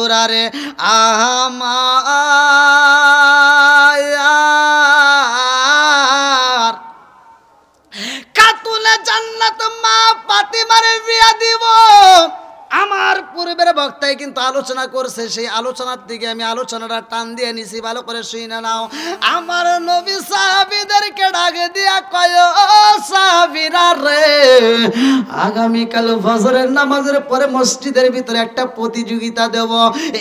বন্ধুরারে আমার খাতুনে জান্নাত মা ফাতিমার বিয়া দিব। আমার পূর্বের বক্তায় কিন্তু আলোচনা করছে, সেই আলোচনার দিকে আমি আলোচনাটা টান দিয়ে নিছি, ভালো করে শুনে নাও। আমার নবী সাহাবীদেরকে ডাক দিয়া কয়, ও সাহাবীরা রে, আগামীকাল ফজরের নামাজের পরে মসজিদের ভিতরে একটা প্রতিযোগিতা দেব।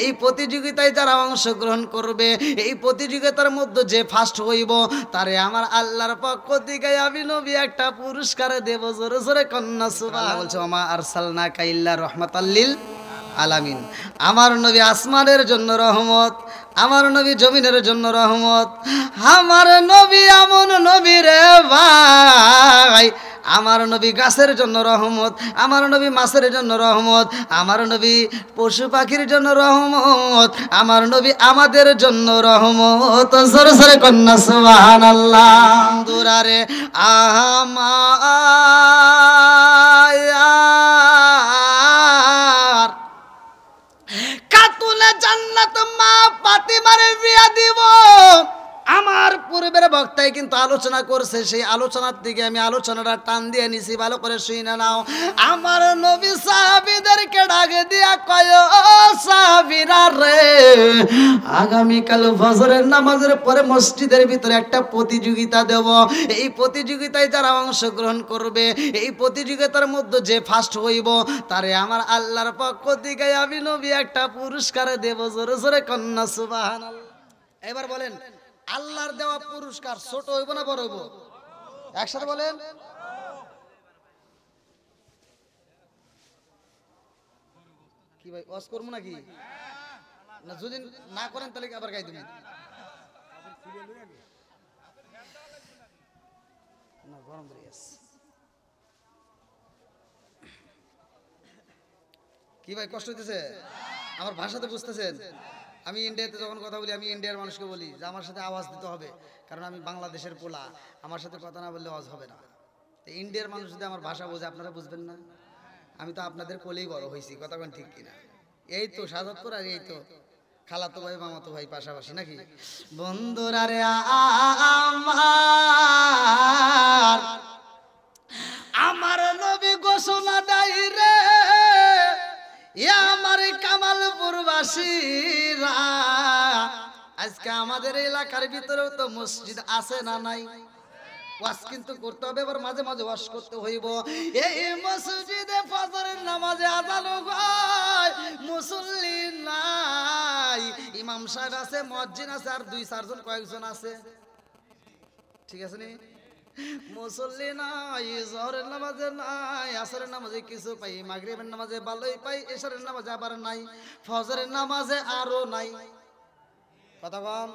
এই প্রতিযোগিতায় যারা অংশগ্রহণ করবে, এই প্রতিযোগিতার মধ্যে যে ফার্স্ট হইব তারে আমার আল্লাহর পক্ষ থেকে আমি নবী একটা পুরস্কার দেব। জোরে জোরে কন্যা সুবহানাল্লাহ বলছে, ওমা আরসালনাকা ইল্লা রাহমাতাল লিল আলামিন। আমার নবী আসমানের জন্য রহমত, আমার নবী জমিনের জন্য রহমত। আমার নবী এমন নবী রে ভাই, আমার নবী গাছের জন্য রহমত, আমার নবী মাছের জন্য রহমত, আমার নবী পশু পাখির জন্য রহমত, আমার নবী আমাদের জন্য রহমত। জোরে জোরে কন্যা সুবহানাল্লাহ। দুরারে আমার খাতুনে জান্নাত মা ফাতিমার বিয়া দিব। আমার পূর্বের বক্তায় কিন্তু আলোচনা করছে, সেই আলোচনার দিকে আমি আলোচনাটা টান দিয়ে নিছি, ভালো করে শুনে নাও। আমার নবী সাহাবীদেরকে ডাক দিয়া কয়, ও সাহাবীরা রে, আগামীকাল ফজরের নামাজের পরে মসজিদের ভিতরে একটা প্রতিযোগিতা দেব। এই প্রতিযোগিতায় যারা অংশগ্রহণ করবে, এই প্রতিযোগিতার মধ্যে যে ফার্স্ট হইব তারে আমার আল্লাহর পক্ষ থেকে আমি নবী একটা পুরস্কার দেব। জোরে জোরে কন্যা সুবহানাল্লাহ। এবার বলেন, আল্লাহর দেওয়া পুরস্কার ছোট হইব না বড় হইব? একসাথে বলেন। কি ভাই ওয়াজ করবো নাকি? না যদি না করেন তাহলে আবার গাই দিবেন। না গরম ধরে গেছে। কি ভাই কষ্ট হইতেছে? আমার ভাষা তো বুঝতেছেন? আমি ইন্ডিয়াতে যখন কথা বলি, আমি ইন্ডিয়ার মানুষকে বলি যে আমার সাথে আওয়াজ দিতে হবে, কারণ আমি বাংলাদেশের পোলা, আমার সাথে কথা না বললে আওয়াজ হবে না। তো ইন্ডিয়ার মানুষ যদি আমার ভাষা বোঝে, আপনারা বুঝবেন না? আমি তো আপনাদের কোলেই বড় হয়েছি, কথা কোন ঠিক কিনা? এই তো শাহাদাতপুর, আর এই তো খালাতো ভাই মামাতো ভাই পাশাপাশি, নাকি? বন্ধুরা রে আমার নবী ঘোষণা দেয় রে, আমার কামালপুরবাসীরা, আজকে আমাদের এলাকার ভিতরেও তো মসজিদ আছে না নাই? ওয়াজ কিন্তু করতে হবে, এবার মাঝে মাঝে ওয়াজ করতে হইব। এই মসজিদে ফজরের নামাজে আযান হয়, মুসল্লি নাই, ইমাম সাহেব আছে, মুয়াজ্জিন আছে, আর দুই চারজন কয়েকজন আছে, ঠিক আছে নি? মুসল্লি নাই, জোহরের নামাজে নাই, আসরের নামাজে কিছু পাই, মাগরিবের নামাজে ভালোই পাই, এশারের নামাজে আবার নাই, ফজরের নামাজে আরো নাই। কথা বল।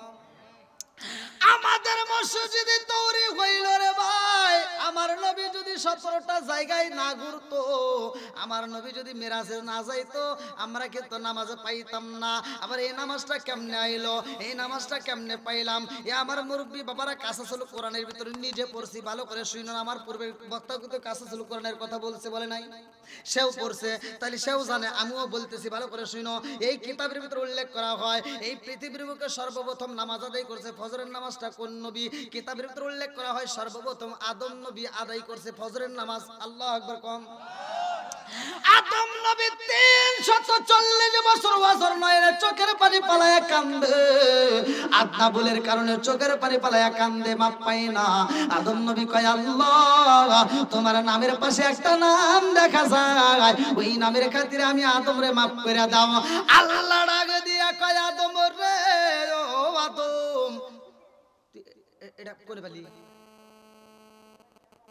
আমাদের মসজিদে তৈরি হইল রে ভাই, আমার নবী যদি 17টা জায়গায় না ঘুরতো, আমার নবী যদি মেরাজে না যাইতো, আমরা কিন্তু নামাজে পাইতাম না। আবার এই নামাজটা কেমনে আইলো, এই নামাজটা কেমনে পাইলাম? এ আমার মুরব্বী বাবারা কাসাসুল কোরআনের ভিতরে নিজে পড়ছি, ভালো করে শুনুন। আমার পূর্বের বক্তা কিন্তু কাসাসুল কোরআনের কথা বলছে, বলে নাই? সেও পড়ছে, তাহলে সেও জানে, আমিও বলতেছি, ভালো করে শুনো। এই কিতাবের ভিতরে উল্লেখ করা হয়, এই পৃথিবীর বুকে সর্বপ্রথম নামাজ আদায় করছে ফজরের নামাজটা কোন নবী? কিতাবের ভিতরে উল্লেখ করা হয় সর্বপ্রথম আদম নবী আদায় করছে ফজরের নামাজ। আল্লাহু আকবার কম। আদম নবী 340 বছর ওয়াজর নয়, চোখের পানি পালায়া কান্দে, আদনাবুলের কারণে চোখের পানি পালায়া কান্দে, মাপ পাই না। আদম নবী কয়, আল্লাহ তোমার নামের পাশে একটা নাম দেখা যায়, ওই নামের খাতিরে আমি আদমরে মাফ করে দাও। আল্লাহ ডাক দিয়া কয়, আদম রে, ও আদম, এটা কোনে পালি?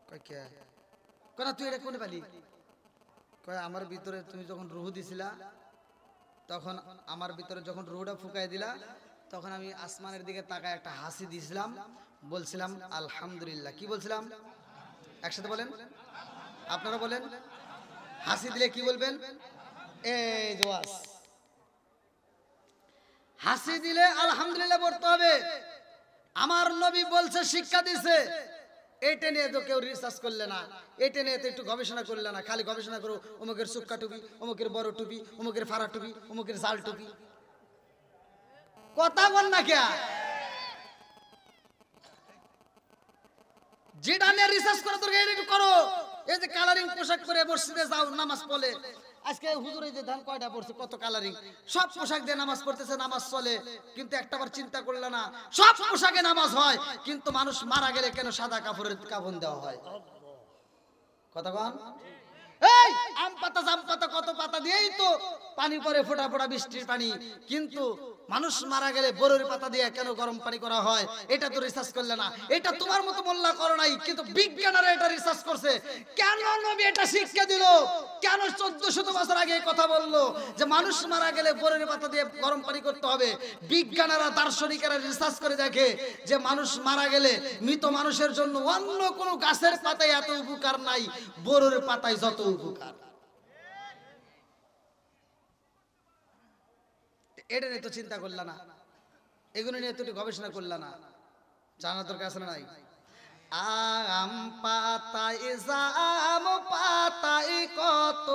কয় কে? কয় তুই এটা কোনে পালি? কয় আমার ভিতরে তুমি যখন রূহ দিছিলা, তখন আমার ভিতরে যখন রূহটা ফুকাই দিলা, তখন আমি আসমানের দিকে তাকায় একটা হাসি দিছিলাম, বলছিলাম আলহামদুলিল্লাহ। কি বলছিলাম? একসাথে বলেন, আপনারা বলেন। হাসি দিলে কি বলবেন? এই জোয়াস, হাসি দিলে আলহামদুলিল্লাহ বলতে হবে। আমার নবী বলছে, শিক্ষা দিছে। এটা নিয়ে তো কেউ রিসার্চ করলে না, এটা নিয়ে তো একটু গবেষণা করলে না, খালি গবেষণা করো অমুকের সুক্কা টুপি, অমুকের বড় টুপি, অমুকের ফাড়া টুপি, অমুকের জাল টুপি। কথা বল না কে? যেটা নিয়ে রিসার্চ করে তোর এডিট করো। এই যে কালারিং পোশাক পরে মসজিদে যাও, নামাজ পড়ে, আজকে হুজুর এই যে ধান কয়টা পড়ছে, কত কালারিং, সব পোশাক দিয়ে নামাজ পড়তেছে, নামাজ চলে, কিন্তু একটাবার চিন্তা করলে না সব পোশাকে নামাজ হয়, কিন্তু মানুষ মারা গেলে কেন সাদা কাপড়ের কাফন দেওয়া হয়? কথা কন। এই আম পাতা জাম পাতা কত পাতা দিয়েই তো পানি পরে ফোঁটা ফোঁটা বৃষ্টির পানি, কিন্তু মানুষ মারা গেলে বরুর পাতা দিয়ে কেন গরম পানি করা হয়? এটা তো রিসার্চ করলে না। এটা তোমার মতো মোল্লা করো নাই, কিন্তু বিজ্ঞানীরা এটা রিসার্চ করছে। কেন নবী এটা শিক্ষা দিল? কেন 1400 বছর আগে কথা বললো যে মানুষ মারা গেলে বরুর পাতা দিয়ে গরম পানি করতে হবে? বিজ্ঞানীরা দার্শনিকেরা রিসার্চ করে দেখে যে মানুষ মারা গেলে মৃত মানুষের জন্য অন্য কোনো গাছের পাতায় এত উপকার নাই, বরুর পাতায় যত উপকার। এটা নিয়ে তো চিন্তা করলা না, এগুলো নিয়ে তো গবেষণা করলা না, জানা দরকার আছে না নাই? আম পাতায় জাম পাতায় কত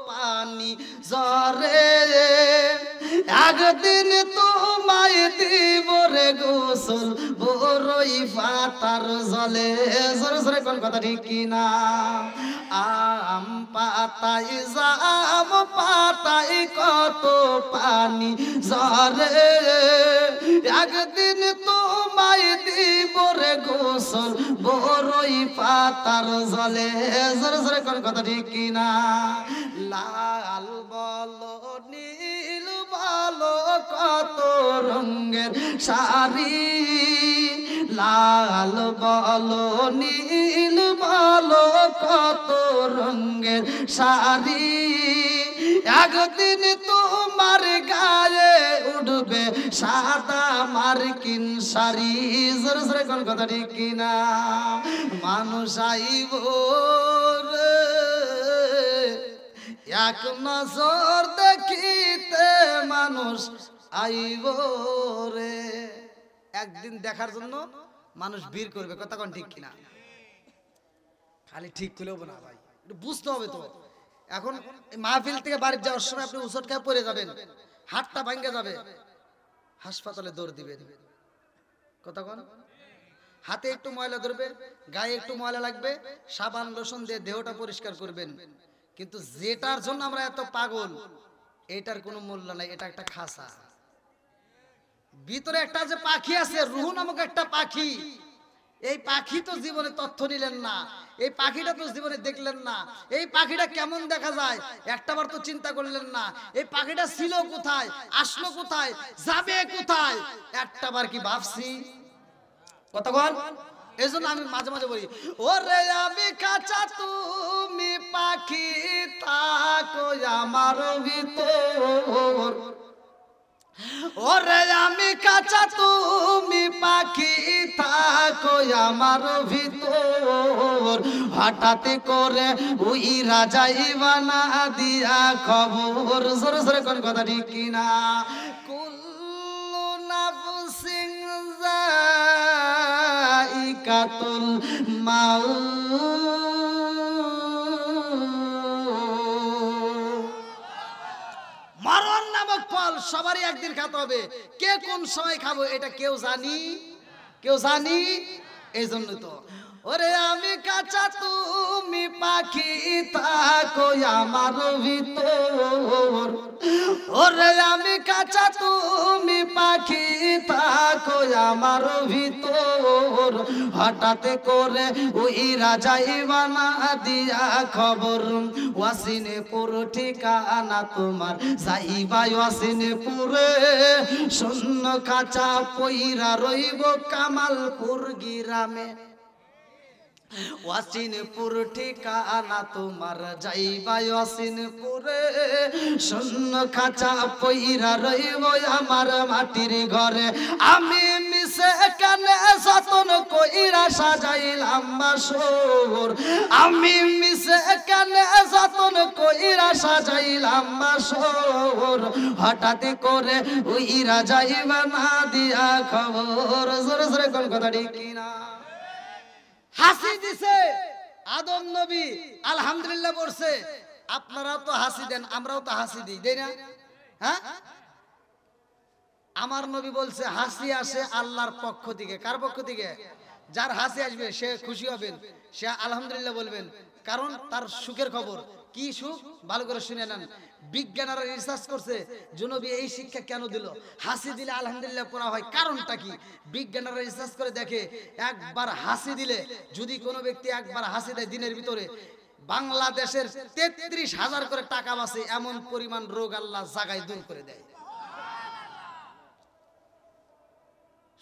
পানি ঝরে, একদিন তোমায় দিব রে গোসল বরই পাতার জলে। জোরে জোরে কোন কথা ঠিক কিনা? আম পাতায় জাম পাতায় কত পানি ঝরে, একদিন তোমায় দিব রে গোসল বরই পাতার জলে। জোরে জোরে কোন কথা ঠিক কিনা? লাল বলো নীল বলো কত রঙের শাড়ি, লাল বলো নীল বলো কত রঙের শাড়ি, একদিন তোমার গায়ে উঠবে সাদা মার্কিন শাড়ি। জোরে জোরে কোন কথা ঠিক কিনা? মানুষ আইব রে এক নজর দেখিতে, মানুষ আইব রে একদিন দেখার জন্য মানুষ ভিড় করবে। কথা কোন ঠিক কিনা? খালি ঠিক করলেও না ভাই, একটু বুঝতে হবে তো। এখন মাহফিল থেকে বাড়ি যাওয়ার সময় আপনি উচট খেয়ে পড়ে যাবেন, হাতটা ভাঙ্গে যাবে, হাসপাতালে দৌড় দিবেন। কথা কোন? হাতে একটু ময়লা ধরবে, গায়ে একটু ময়লা লাগবে, সাবান লোশন দিয়ে দেহটা পরিষ্কার করবেন। কিন্তু যেটার জন্য আমরা এত পাগল, এটার কোনো মূল্য নাই। এটা একটা খাসা, ভিতরে একটা যে পাখি আছে, রুহু নামক একটা পাখি, এই পাখি তো জীবনে তথ্য নিলেন না, এই পাখিটা তো জীবনে দেখলেন না। এই পাখিটা কেমন দেখা যায় একটাবার তো চিন্তা করলেন না। এই পাখিটা ছিল কোথায়, আসলো কোথায়, যাবে কোথায়, একটাবার কি ভাবছি? কথা বল। এই জন্য আমি মাঝে মাঝে বলি, ওরে আমি কাঁচা তুমি পাখি থাকো আমার ভিতর, ওরে আমি কাঁচা তুমি পাখি থাকো আমার ভিতর, হঠাৎ করে উইরা যাইবা না দিয়া খবর। জোরে জোরে কোন কথা ঠিক কিনা? কুল্লু নাফসিন যায়িকাতুল মাউত, মরণ নামক ফল সবারই একদিন খেতে হবে। কে কোন সময় খাবো এটা কেউ জানি? কেউ জানি? এই জন্য তো ওরে আমি কাঁচা তুমি পাখি থাকো আমার ভিতর, ওরে আমি কাঁচা তুমি পাখি থাকো আমার ভিতর, হঠাৎ করে উইরা যাইবা না দিয়া খবর। ওয়াসিনপুর ঠিকানা তোমার, যাইবা ওয়াসিনপুরে, শূন্য কাঁচা পইরা রইব কামালপুর গ্রামে। ওয়াসিনপুর ঠিকানা তোমার, যাইবা ওয়াসিনপুরে, শূন্য খাঁচা পইরা রইব আমার মাটির ঘরে। আমি মিশে কানে যতন কইরা সাজাইলাম বাসর, আমি মিশে কানে যতন কইরা সাজাইলাম বাসর, হঠাৎ করে উইরা যাইবা না দিয়া খবর। জোরে জোরে কোন কথা ঠিক কিনা? হাসি দিছে আদম নবী, আলহামদুলিল্লাহ বলছে। আপনারা তো হাসি দেন, আমরাও তো হাসি দিই, দেই না? হ্যাঁ, আমার নবী বলছে হাসি আসে আল্লাহর পক্ষ থেকে। কার পক্ষ থেকে? যার হাসি আসবে সে খুশি হবেন, সে আলহামদুলিল্লাহ বলবেন, কারণ তার সুখের খবর। কি সুখ? ভালো করে শুনে নেন। বিজ্ঞানীরা রিসার্চ করছে যে নবী এই শিক্ষা কেন দিল, হাসি দিলে আলহামদুলিল্লাহ পড়া হয়, কারণটা কি? বিজ্ঞানীরা রিসার্চ করে দেখে একবার হাসি দিলে, যদি কোনো ব্যক্তি একবার হাসি দেয় দিনের ভিতরে, বাংলাদেশের 33,000 করে টাকা বাঁচে, এমন পরিমাণ রোগ আল্লাহ জাগায় দূর করে দেয়।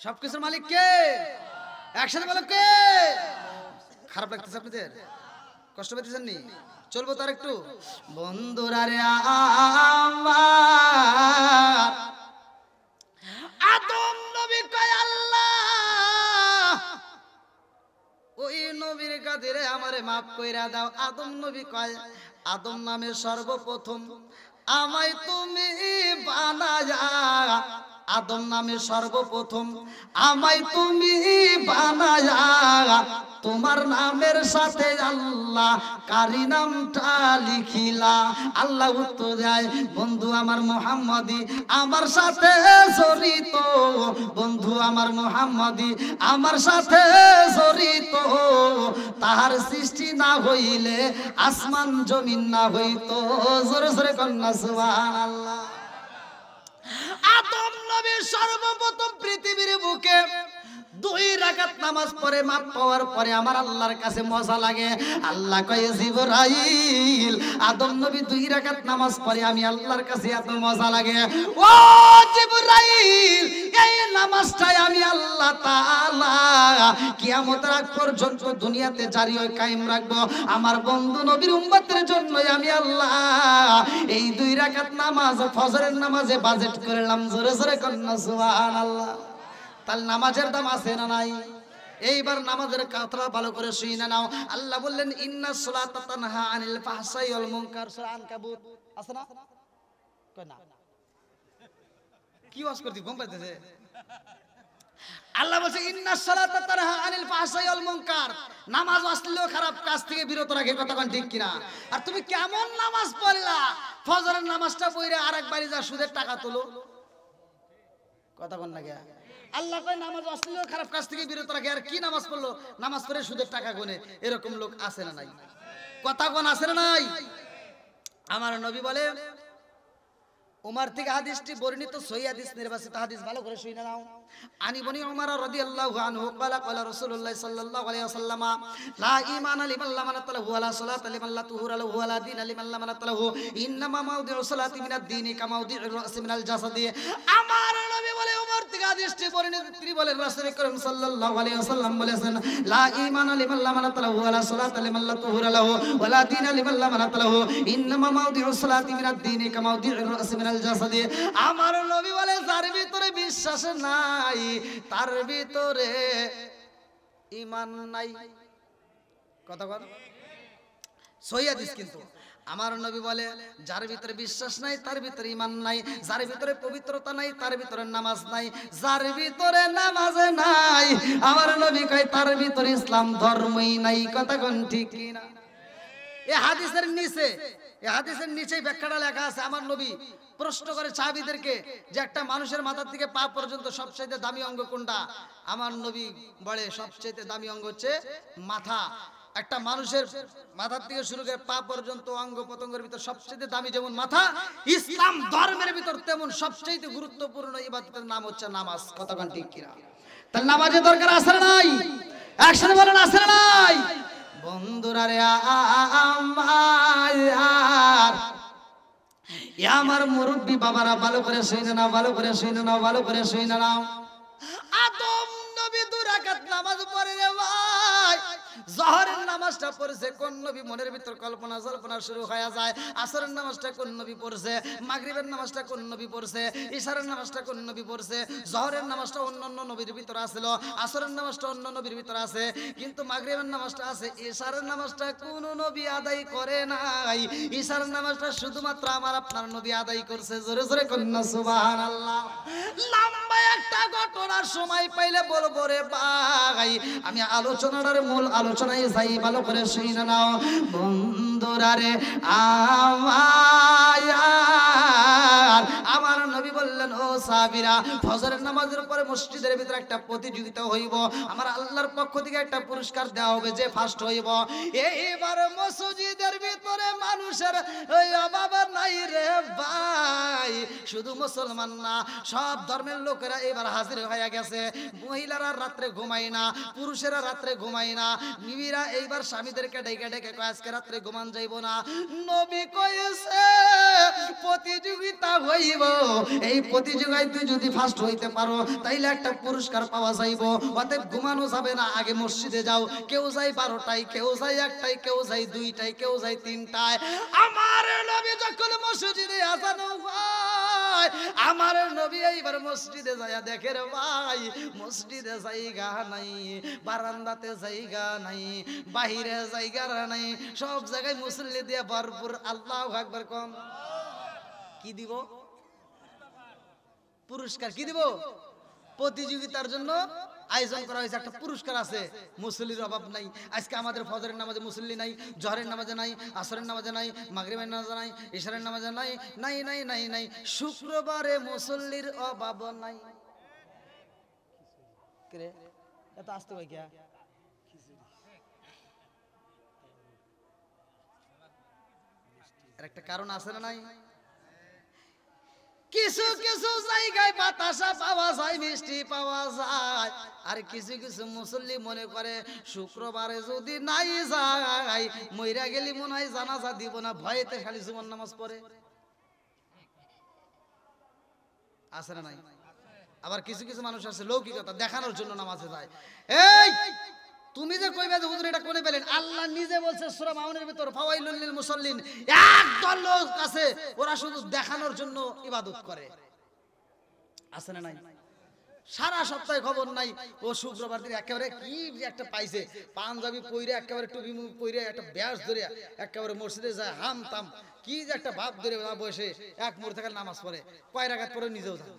সবকিছুর মালিক কে? একসাথে বলো কে? খারাপ লাগতেছে আপনাদের? কষ্ট পেতেছেন নি? চলবো তার একটু। বন্ধুরা রে আমার, আদম নবী কয় আল্লাহ ওই নবীর কাদিরে আমারে মাফ কইরা দাও। আদম নবী কয়, আদম নামে সর্বপ্রথম আমায় তুমি বানায়া, আদম নামে সর্বপ্রথম আমায় তুমি বানায়া, তোমার নামের সাথে আল্লাহ কারি নামটা লিখিলা। আল্লাহ উত্তর দেয়, বন্ধু আমার মুহাম্মদী আমার সাথে জড়িত, বন্ধু আমার মুহাম্মদী আমার সাথে জড়িত, তাহার সৃষ্টি না হইলে আসমান জমিন না হইতো। জোরে জোরে কন্যা সুবহানাল্লাহ। আদম নবী সর্বপ্রথম পৃথিবীর বুকে 2 রাকাত নামাজ পড়ে মাপ পাওয়ার পরে আমার আল্লাহর কাছে মজা লাগে। আল্লাহ কয়, জিবরাইল আদম নবী 2 রাকাত নামাজ পড়ে আমি আল্লাহর কাছে এত মজা লাগে। ও জিবরাইল, এই নামাজটাই আমি আল্লাহ তাআলা কিয়ামতের আগ পর্যন্ত দুনিয়াতে জারি ও কায়েম রাখবো। আমার বন্ধু নবীর উম্মতের জন্য আমি আল্লাহ এই 2 রাকাত নামাজ ফজরের নামাজে বাজেট করলাম। জোরে জোরে কন্না সুবহানাল্লাহ। তাহলে নামাজের দাম আছে না নাই? এইবার নামাজের কথা ভালো করে শুনে নাও। আল্লাহ বললেন, ইন্নাস সালাতা তানহা আনিল ফাহশাই ওয়াল মুনকার। সূরা আনকাবুত আছে না? কই না? কি ওয়াজ করতে ঘুম পাইতেছে? আল্লাহ বলছে, ইন্নাস সালাতা তানহা আনিল ফাহশাই ওয়াল মুনকার। নামাজ আসলেও খারাপ কাজ থেকে বিরত রাখে। কথা কোন ঠিক কিনা? আর তুমি কেমন নামাজ পড়লা? ফজরের নামাজটা পড়ে আরেক বাড়ি যা সুদের টাকা তোলো। কথা কোন লাগে? আল্লাহ কয় নামাজ আসলেও খারাপ কাজ থেকে বিরত রাখে। আর কি নামাজ পড়লো? নামাজ পড়ে সুদের টাকা গুনে। এরকম লোক আছে না নাই? কথা কোন আছে না নাই? আমার নবী বলে, উমর থেকে হাদিসটি বর্ণিত, সহিহ হাদিস, নির্বাচিত হাদিস, ভালো করে শুনে নাও। আনি বনি উমর রাদিয়াল্লাহু আনহু ক্বালা ক্বালা রাসূলুল্লাহ সাল্লাল্লাহু আলাইহি ওয়াসাল্লাম, লা ঈমানা লিমান লা মানাত লাহু ওয়া লা সালাতা লিমান লা তুহুরা লাহু ওয়া লা দীনা লিমান লা মানাত লাহু, ইন্নামা মাউদিউ সালাতি মিনাদ দীনি কামা মাউদিউর রাসি মিনাল জাসাদি। আমার নবী বলে, উমর থেকে হাদিসটি বর্ণিত, তিনি বলেন রাসূল করিম সাল্লাল্লাহু আলাইহি ওয়াসাল্লাম বলেছেন, লা ঈমানা লিমান লা মানাত লাহু ওয়া লা সালাতা লিমান লা তুহুরা লাহু ওয়া লা দীনা লিমান লা মানাত লাহু, ইন্নামা মাউদিউ সালাতি মিনাদ দীনি কামা মাউদিউর রাসি মিনাল জাসাদি। আমার নবী বলে, যার ভিতরে বিশ্বাস নাই তার ভিতরে ঈমান নাই। কথা বল, সহিহ হাদিস। কিন্তু আমার নবী বলে, যার ভিতরে বিশ্বাস নাই তার ভিতরে ঈমান নাই, যার ভিতরে পবিত্রতা নাই তার ভিতরে নামাজ নাই, যার ভিতরে নামাজ নাই আমার নবী কয় তার ভিতরে ইসলাম ধর্মই নাই। কথা কোন ঠিক কিনা? এই হাদিসের নিচে, এই হাদিসের নিচেই ব্যাখ্যাটা লেখা আছে। আমার নবী প্রশ্ন করে সাহাবীদেরকে যে একটা মানুষের মাথার থেকে পা পর্যন্ত সবচেয়ে দামি অঙ্গ কোনটা? আমার নবী বলে, সবচেয়ে দামি অঙ্গ হচ্ছে মাথা। একটা মানুষের মাথার থেকে শুরু করে পা পর্যন্ত অঙ্গ প্রত্যঙ্গের ভিতর সবচেয়ে দামি যেমন মাথা, ইসলাম ধর্মের ভিতর তেমন সবচেয়ে গুরুত্বপূর্ণ ইবাদতের নাম হচ্ছে নামাজ। কতক্ষণ ঠিক কিনা? তাহলে নামাজের দরকার আছে না নাই? একসাথে বলেন, আছে না নাই? বন্ধুরা রে আমার মুরব্বী বাবারা, ভালো করে শুনে নাও, ভালো করে শুনে নাও, ভালো করে শুনে নাও। আদম নবী 2 রাকাত নামাজ পড়ে রে ভাই। জোহরের নামাজটা পড়ছে কোন নবী? মনের ভিতর কল্পনা জল্পনা শুরু হয়ে যায়। আসরের নামাজটা কোন নবী পড়ছে? মাগরিবের নামাজটা কোন নবী পড়ছে? ইশারের নামাজটা কোন নবী পড়ছে? জোহরের নামাজটা অন্য নবীর ভিতর আছিল, আসরের নামাজটা অন্য নবীর ভিতর আছে, কিন্তু মাগরিবের নামাজটা আছে। ইশারের নামাজটা কোন নবী আদায় করে নাই। ইশারের নামাজটা শুধুমাত্র আমার আপনার নবী আদায় করছে। জোরে জোরে কন্যা সুবহানাল্লাহ। লম্বা একটা ঘটনার সময় পাইলে বলবো রে ভাই, আমি আলোচনার মূল আলোচনায় যাই, ভালো করে শুনে নাও। বন্ধুরা রে আমার নবী বললেন, ও সাহাবীরা, ফজরের নামাজের পরে মসজিদের ভিতরে একটা প্রতিযোগিতা হইব, আমার আল্লাহর পক্ষ থেকে একটা পুরস্কার দেওয়া হবে, যে ফার্স্ট হইব। এইবার মসজিদের ভিতরে মানুষের ওই অভাব নাই রে ভাই, শুধু মুসলমান না, সব ধর্মের লোকেরা এবার হাজির হয়ে গেছে। মহিলারা রাত্রে ঘুমায় না, পুরুষেরা রাত্রে ঘুমায় না, বিবিরা এইবার স্বামীদেরকে ডেকে ডেকে কয় আজকে রাত্রে ঘুমান যাইব না। নবী কইছে প্রতিযোগিতা হইব, এই প্রতিযোগিতায় তুই যদি ফার্স্ট হইতে পারো তাইলে একটা পুরস্কার পাওয়া যাইব। অতএব ঘুমানো যাবে না, আগে মসজিদে যাও। কেউ যায় 12টায়, কেউ যায় 1টায়, কেউ যায় 2টায়, কেউ যায় 3টায়। আমার নবী যখন মসজিদে আযান হয়, আমার নবী এইবার মসজিদে যায় দেখে রে ভাই, মসজিদে জায়গা নাই, বারান্দাতে জায়গা নাই, বাহিরে জায়গা নাই, সব জায়গায় মুসল্লি দিয়ে ভরপুর। আল্লাহু আকবার কম। কি দিব? পুরস্কার। কি দিব? প্রতিযোগিতার জন্য আয়োজন করা হয়েছে, একটা পুরস্কার আছে। মুসল্লির অভাব নাই। আজকে আমাদের ফজরের নামাজে মুসল্লি নাই, জোহরের নামাজে নাই, আসরের নামাজে নাই, মাগরিবের নামাজে নাই, ইশারের নামাজে নাই, নাই নাই নাই নাই। শুক্রবারে মুসল্লির অভাব নাই। কে এত আসতে কই কিয়া? এর একটা কারণ আছে না নাই? কিছু কিছু জায়গায় বাতাসা পাওয়া যায়, মিষ্টি পাওয়া যায়, আর কিছু কিছু মুসল্লি মনে করে শুক্রবারে যদি নাই যাই, মইরা গেলি মনে হয় জানাজা দিব না, ভয়েতে খালি জুমার নামাজ পড়ে। আছে না নাই? আবার কিছু কিছু মানুষ আছে লৌকিকতা দেখানোর জন্য নামাজে যায়। এই তুমি যে কইবে যে হুজুর এটা কোনে পেলেন? আল্লাহ নিজে বলছে সূরা মাউনের ভিতর, ফাওয়াইলুল লিল মুসাল্লিন। একদল লোক আছে ওরা শুধু দেখানোর জন্য ইবাদত করে। আছে না নাই? সারা সপ্তাহে খবর নাই, ও শুক্রবার দিন একেবারে কি একটা পাইছে, পাঞ্জাবি পইরে একেবারে টুপি মুখ পইরে একটা ব্যাস ধরে একেবারে মসজিদে যায় হাম তাম, কি যে একটা ভাব ধরে বসে এক মুহূর্তে খালি নামাজ পড়ে, কয় রাকাত পরে নিজেও জানে।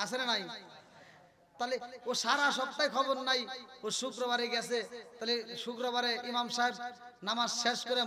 আছে না নাই? তাহলে ও সারা সপ্তাহে খবর নাই, ও শুক্রবারে গেছে, তাহলে শুক্রবারে ইমাম সাহেব নামাজ শেষ করে